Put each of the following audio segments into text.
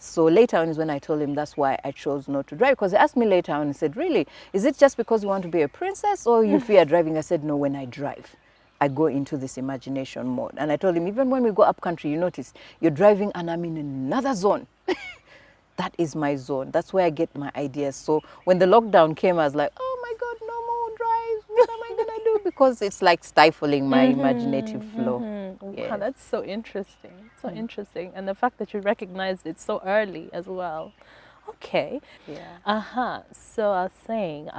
So later on is when I told him that's why I chose not to drive. Because he asked me later on and said, really, is it just because you want to be a princess or you fear driving? I said, no, when I drive, I go into this imagination mode. And I told him, even when we go up country, you notice you're driving and I'm in another zone. That is my zone. That's where I get my ideas. So when the lockdown came, I was like, oh my God, no more drives. What am I going to do? Because it's like stifling my imaginative flow. Wow, that's so interesting. So interesting. And the fact that you recognized it so early as well. Okay. Yeah. So I was saying,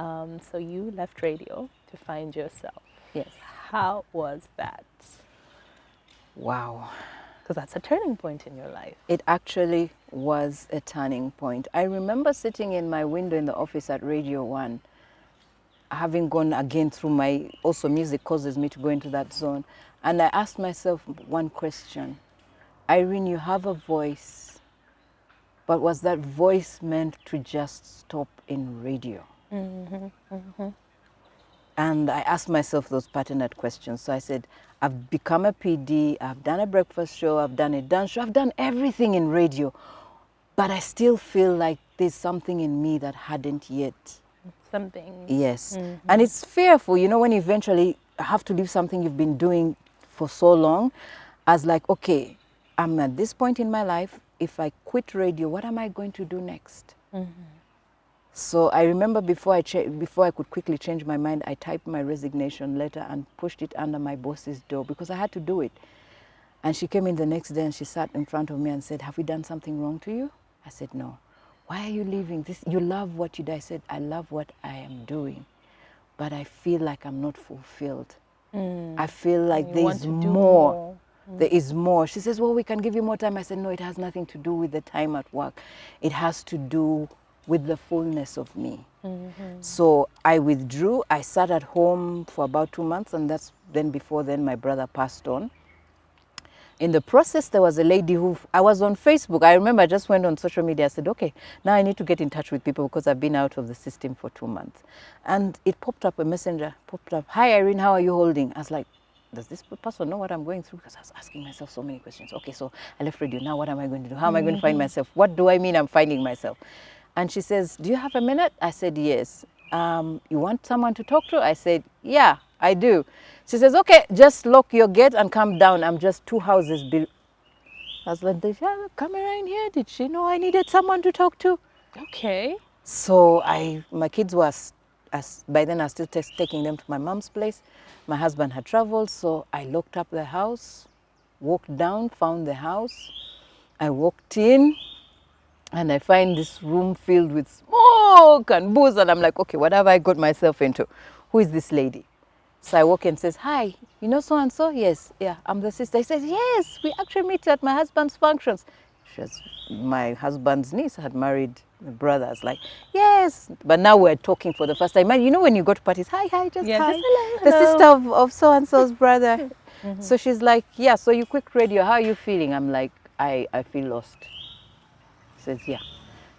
so you left radio to find yourself. Yes. How was that? Wow. Because that's a turning point in your life. It actually was a turning point. I remember sitting in my window in the office at Radio 1, having gone again through my, also music causes me to go into that zone. And I asked myself one question. Irene, you have a voice, but was that voice meant to just stop in radio? And I asked myself those pertinent questions. So I said, I've become a PD, I've done a breakfast show, I've done a dance show, I've done everything in radio, but I still feel like there's something in me that hadn't yet. Something. Yes. And it's fearful, you know, when you eventually have to leave something you've been doing for so long, as like, okay, I'm at this point in my life, if I quit radio, what am I going to do next? So I remember before I could quickly change my mind, I typed my resignation letter and pushed it under my boss's door because I had to do it. And she came in the next day and she sat in front of me and said, have we done something wrong to you? I said, no. Why are you leaving? You love what you do. I said, I love what I am doing, but I feel like I'm not fulfilled. I feel like there is more. There is more. She says, well, we can give you more time. I said, no, it has nothing to do with the time at work. It has to do with the fullness of me. So I withdrew. I sat at home for about 2 months, and before then my brother passed on. In the process, there was a lady who, I was on Facebook. I remember I just went on social media. I said, okay, now I need to get in touch with people because I've been out of the system for 2 months. And it popped up, a messenger popped up, hi Irene, how are you holding? I was like, does this person know what I'm going through? Because I was asking myself so many questions. Okay, so I left radio, now what am I going to do? How am I going to find myself? What do I mean I'm finding myself? And she says, do you have a minute? I said, yes. You want someone to talk to? I said, yeah, I do. She says, okay, just lock your gate and come down. I'm just 2 houses below. I was like, did she have a camera in here? Did she know I needed someone to talk to? Okay. So my kids were, by then I was still taking them to my mom's place. My husband had traveled, so I locked up the house, walked down, found the house. I walked in, and I find this room filled with smoke and booze, and I'm like, okay, what have I got myself into? Who is this lady? So I walk in and says, hi, you know so-and-so? Yes, yeah, I'm the sister. He says, yes, we actually meet at my husband's functions. My husband's niece had married my brother. I was like, yes, but now we're talking for the first time. And you know when you go to parties, hi, just hi, just hello, the hello. sister of so-and-so's brother. So she's like, yeah, so you quit radio, how are you feeling? I'm like, I feel lost. Says, yeah.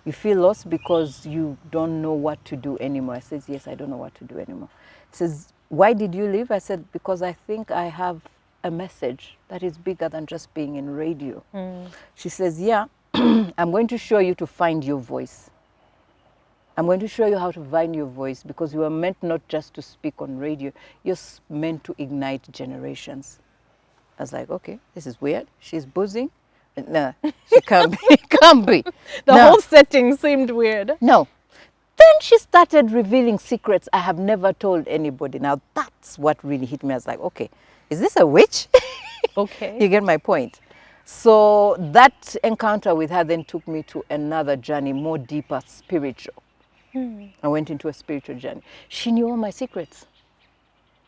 You feel lost because you don't know what to do anymore. I says, yes, I don't know what to do anymore. Says, why did you leave? I said, because I think I have a message that is bigger than just being in radio. She says, yeah, I'm going to show you to find your voice. I'm going to show you how to find your voice because you are meant not just to speak on radio, you're meant to ignite generations. I was like, okay, this is weird. She's boozing. No, she can't be. Can't be. The whole setting seemed weird. No. Then she started revealing secrets I have never told anybody. Now that's what really hit me. I was like, okay, is this a witch? Okay. You get my point. So that encounter with her then took me to another journey, more deeper, spiritual. I went into a spiritual journey. She knew all my secrets.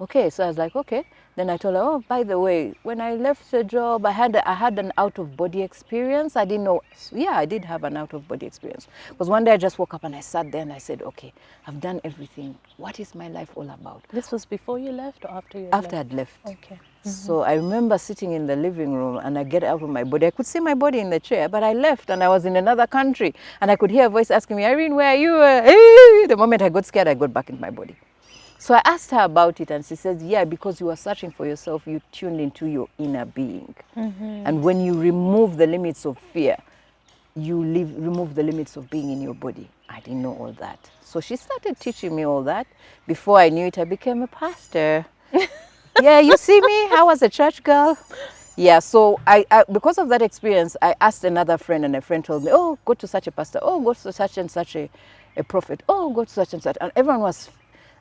Okay, so I was like, okay. Then I told her, oh, by the way, when I left the job, I had an out-of-body experience. I didn't know. Yeah, I did have an out-of-body experience. Because one day I just woke up and I sat there and I said, okay, I've done everything. What is my life all about? This was before you left or after you left? After I'd left. Okay. So I remember sitting in the living room and I get out of my body. I could see my body in the chair, but I left and I was in another country. And I could hear a voice asking me, Irene, where are you? The moment I got scared, I got back in my body. So I asked her about it and she says, yeah, because you were searching for yourself, you tuned into your inner being. And when you remove the limits of fear, you remove the limits of being in your body. I didn't know all that. So she started teaching me all that. Before I knew it, I became a pastor. Yeah, you see me? I was a church girl. Yeah, so I because of that experience, I asked another friend, and a friend told me, oh, go to such a pastor. Oh, go to such and such a prophet. Oh, go to such and such. And everyone was,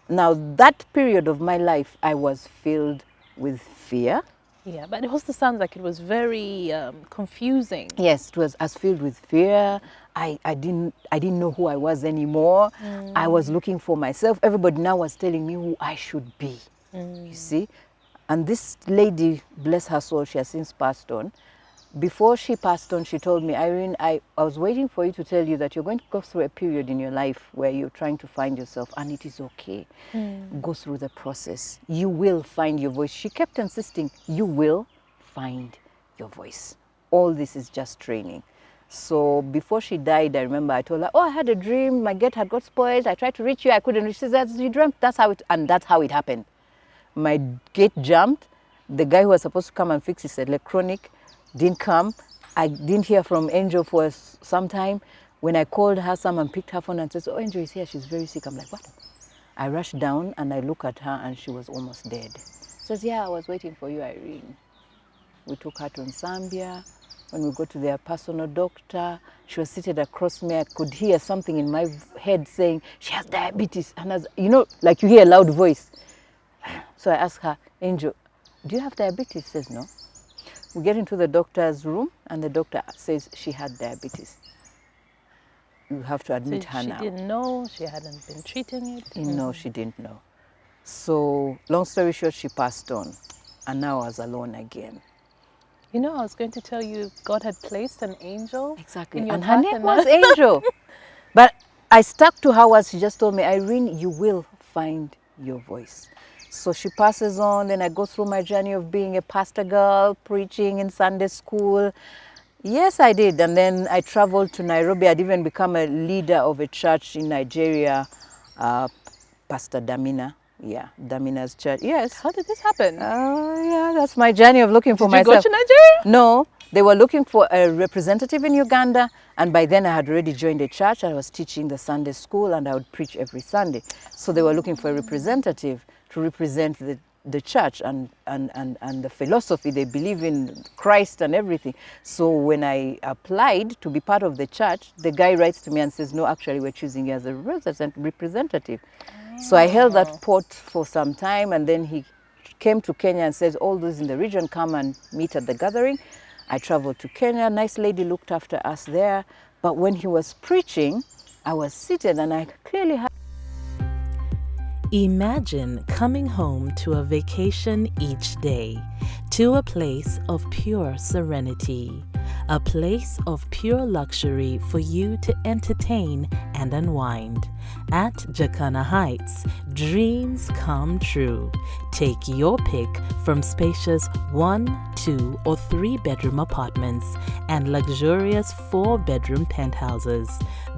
now that period of my life, I was filled with fear. Yeah, but it also sounds like it was very confusing. Yes, it was. I was filled with fear. I didn't know who I was anymore. I was looking for myself. Everybody now was telling me who I should be. You see? And this lady, bless her soul, she has since passed on. Before she passed on, she told me, Irene, I was waiting for you to tell you that you're going to go through a period in your life where you're trying to find yourself, and it is okay. Go through the process. You will find your voice. She kept insisting, you will find your voice. All this is just training. So before she died, I remember I told her, oh, I had a dream. My gate had got spoiled. I tried to reach you. I couldn't reach you. She said, you dreamt. That's how it happened. My gate jumped. The guy who was supposed to come and fix his electronic didn't come. I didn't hear from Angel for some time. When I called her, someone picked her phone and said, oh, Angel is here. She's very sick. I'm like, what? I rushed down and I look at her and she was almost dead. She says, yeah, I was waiting for you, Irene. We took her to Zambia. When we got to their personal doctor, she was seated across me. I could hear something in my head saying, she has diabetes. And as you know, like you hear a loud voice. So I asked her, Angel, do you have diabetes? She says, no. We get into the doctor's room and the doctor says she had diabetes. You have to admit her now. She didn't know, she hadn't been treating it? No, she didn't know. So long story short, she passed on and now I was alone again. You know, I was going to tell you God had placed an angel. Exactly. In your And her path, name was Angel. But I stuck to her words. She just told me, Irene, you will find your voice. So she passes on, then I go through my journey of being a pastor girl, preaching in Sunday school. Yes, I did. And then I traveled to Nairobi. I'd even become a leader of a church in Nigeria, Pastor Damina. Yeah, Damina's church. Yes. How did this happen? Yeah, that's my journey of looking for myself. Did you go to Nigeria? No, they were looking for a representative in Uganda, and by then I had already joined a church. I was teaching the Sunday school, and I would preach every Sunday. So they were looking for a representative to represent the church and the philosophy. They believe in Christ and everything. So when I applied to be part of the church, the guy writes to me and says, no, actually we're choosing you as a representative. So I held that port for some time, and then he came to Kenya and says, all those in the region come and meet at the gathering. I traveled to Kenya. A nice lady looked after us there. But when he was preaching, I was seated and I clearly had. Imagine coming home to a vacation each day, to a place of pure serenity, a place of pure luxury for you to entertain and unwind. At Jacana Heights, dreams come true. Take your pick from spacious 1, 2, or 3 bedroom apartments and luxurious 4-bedroom penthouses,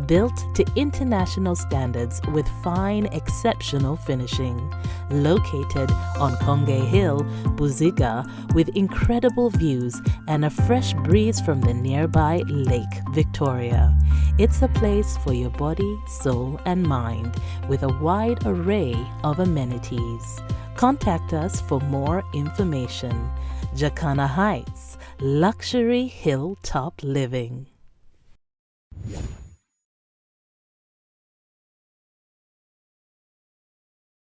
built to international standards with fine, exceptional finishing. Located on Konge Hill, Buziga, with incredible views and a fresh breeze from the nearby Lake Victoria. It's a place for your body, soul, and mind, with a wide array of amenities. Contact us for more information. Jacana Heights, Luxury Hilltop Living.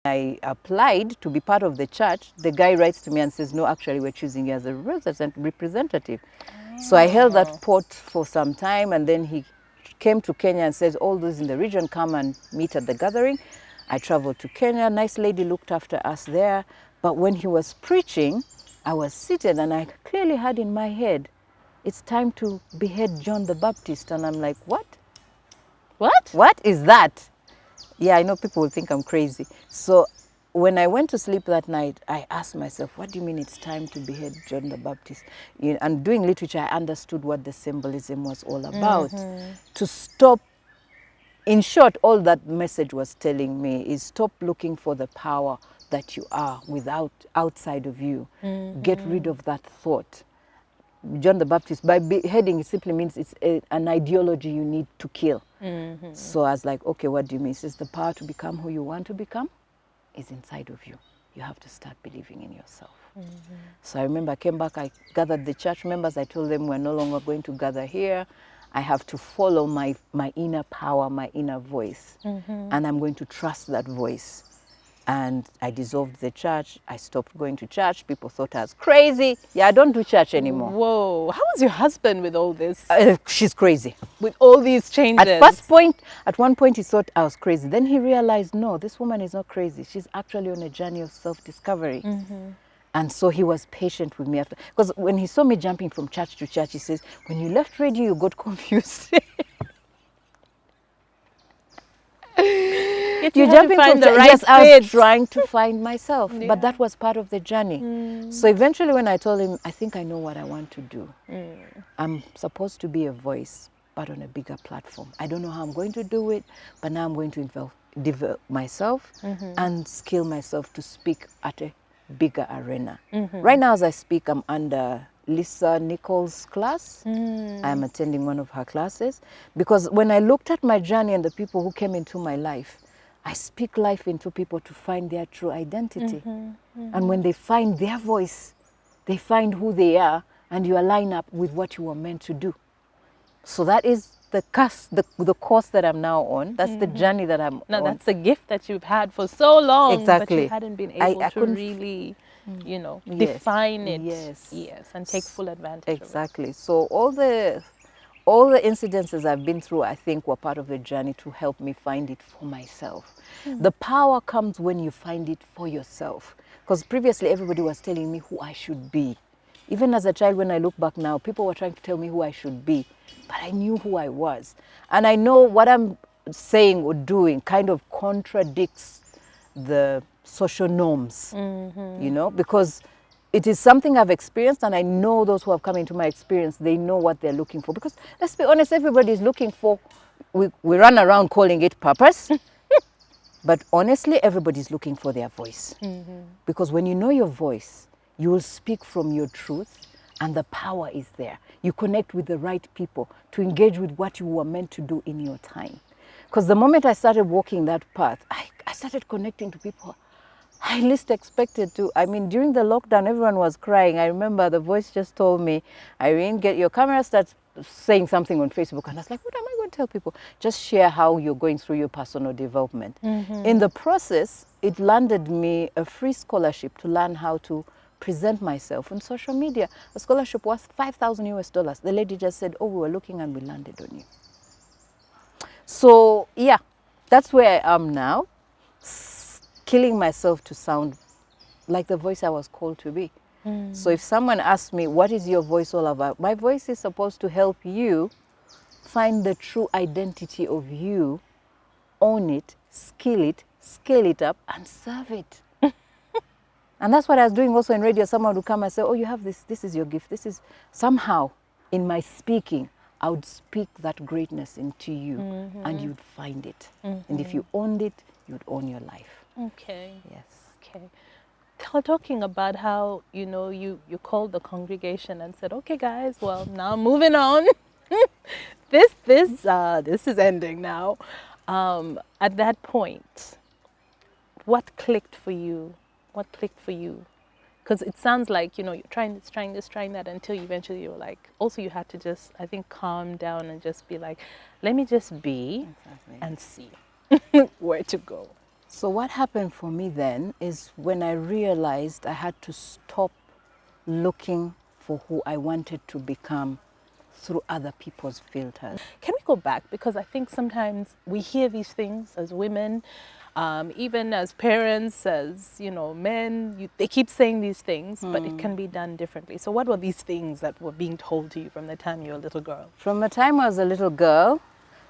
I applied to be part of the church. The guy writes to me and says, no, actually we're choosing you as a representative. So I held that port for some time, and then he came to Kenya and says, all those in the region come and meet at the gathering. I traveled to Kenya. A nice lady looked after us there. But when he was preaching, I was seated and I clearly had in my head, it's time to behead John the Baptist. And I'm like, what? What? What is that? Yeah, I know people will think I'm crazy. So when I went to sleep that night, I asked myself, what do you mean it's time to behead John the Baptist? And doing literature, I understood what the symbolism was all about. To stop, in short, all that message was telling me is stop looking for the power that you are outside of you. Get rid of that thought. John the Baptist, by beheading, it simply means it's an ideology you need to kill. So I was like, okay, what do you mean? He says the power to become who you want to become is inside of you. You have to start believing in yourself. So I remember I came back, I gathered the church members, I told them we're no longer going to gather here. I have to follow my inner power, my inner voice. And I'm going to trust that voice. And I dissolved the church. I stopped going to church. People thought I was crazy. Yeah, I don't do church anymore. Whoa. How was your husband with all this? She's crazy. With all these changes? At one point he thought I was crazy. Then he realized, no, this woman is not crazy. She's actually on a journey of self-discovery. And so he was patient with me after. Because when he saw me jumping from church to church, he says, when you left radio, you got confused. You're jumping from the right yes, I fit. was trying to find myself, Yeah. but that was part of the journey. So eventually when I told him, I think I know what I want to do. I'm supposed to be a voice, but on a bigger platform. I don't know how I'm going to do it, but now I'm going to develop myself and skill myself to speak at a bigger arena. Right now as I speak, I'm under Lisa Nichols' class. I'm attending one of her classes because when I looked at my journey and the people who came into my life, I speak life into people to find their true identity. And when they find their voice, they find who they are, and you align up with what you were meant to do. So that is the course that I'm now on. That's the journey that I'm Now, on. that's a gift that you've had for so long, but Exactly. you hadn't been able I to couldn't really, you know, Yes. define it. Yes. And take full advantage of it. Exactly. So all the incidences I've been through, I think, were part of the journey to help me find it for myself. The power comes when you find it for yourself. Because previously everybody was telling me who I should be. Even as a child, when I look back now, people were trying to tell me who I should be, but I knew who I was. And I know what I'm saying or doing kind of contradicts the social norms, you know, because it is something I've experienced, and I know those who have come into my experience, they know what they're looking for. Because let's be honest, everybody is looking for, we run around calling it purpose, but honestly, everybody's looking for their voice. Because when you know your voice, you will speak from your truth, and the power is there. You connect with the right people to engage with what you were meant to do in your time. Because the moment I started walking that path, I started connecting to people I least expected to. I mean, during the lockdown, everyone was crying. I remember the voice just told me, Irene, get your camera, start saying something on Facebook. And I was like, what am I going to tell people? Just share how you're going through your personal development. In the process, it landed me a free scholarship to learn how to present myself on social media. A scholarship worth $5,000 US. The lady just said, oh, we were looking and we landed on you. So, yeah, that's where I am now. Killing myself to sound like the voice I was called to be. So if someone asks me, what is your voice all about? My voice is supposed to help you find the true identity of you, own it, skill it, scale it up, and serve it. And that's what I was doing also in radio. Someone would come and say, oh, you have this is your gift. This is somehow in my speaking, I would speak that greatness into you and you'd find it. And if you owned it, you'd own your life. Okay. Yes. Okay. Talking about how, you know, you called the congregation and said, okay, guys, well, now moving on. This is ending now. At that point, what clicked for you? What clicked for you? Because it sounds like, you know, you're trying this, trying that, until eventually you were like, also you had to just, I think, calm down and just be like, let me just be and see where to go. So what happened for me then is when I realized I had to stop looking for who I wanted to become through other people's filters. Can we go back? Because I think sometimes we hear these things as women, even as parents, as, you know, men, they keep saying these things, but it can be done differently. So what were these things that were being told to you from the time you were a little girl? From the time I was a little girl,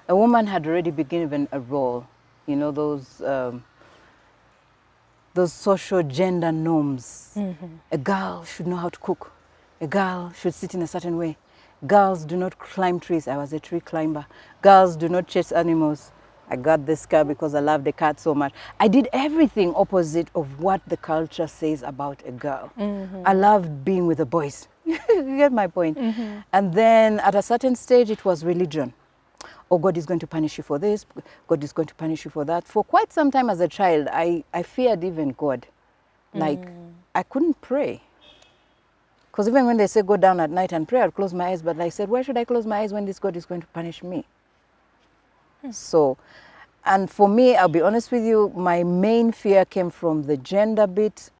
a woman had already been given a role. You know, those social gender norms. A girl should know how to cook. A girl should sit in a certain way. Girls do not climb trees. I was a tree climber. Girls do not chase animals. I got this car because I love the cat so much. I did everything opposite of what the culture says about a girl. I loved being with the boys. You get my point? And then at a certain stage, it was religion. Oh, God is going to punish you for this. God is going to punish you for that. For quite some time as a child, I feared even God. Like, I couldn't pray. Because even when they say go down at night and pray, I'd close my eyes. But I said, why should I close my eyes when this God is going to punish me? So, and for me, I'll be honest with you, my main fear came from the gender bit.